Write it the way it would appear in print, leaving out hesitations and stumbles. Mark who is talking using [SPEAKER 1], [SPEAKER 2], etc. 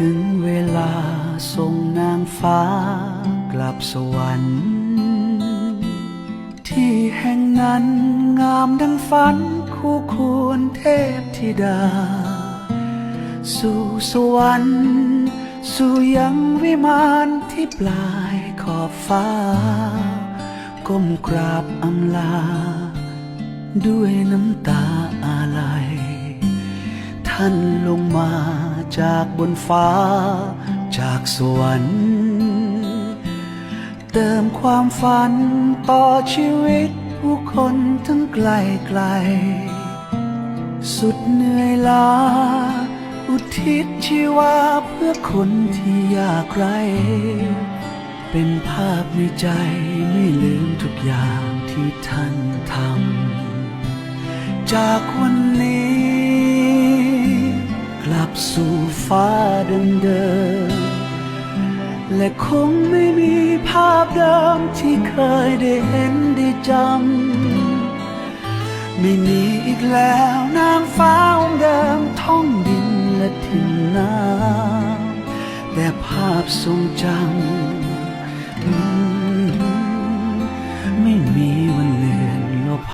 [SPEAKER 1] ถึงเวลาส่งนางฟ้ากลับสวรรค์ที่แห่งนั้นงามดังฝันคู่ควรเทพธิดาสู่สวรรค์สู่ยังวิมานที่ปลายขอบฟ้าก้มกราบอำลาด้วยน้ำตาอาลัยท่านลงมาจากบนฟ้าจากสวรรค์เติมความฝันต่อชีวิตผู้คนทั้งไกลไกลสุดเหนื่อยล้าอุทิศชีวาเพื่อคนที่ยากไร้เป็นภาพในใจไม่ลืมทุกอย่างที่ท่านทำจากวันนี้กลับสู่ฟ้าเดิมๆและคงไม่มีภาพเดิมที่เคยได้เห็นได้จำไม่มีอีกแล้วนางฟ้าองค์เดิมท่องดินและถิ่นน้ำแต่ภาพทรงจำ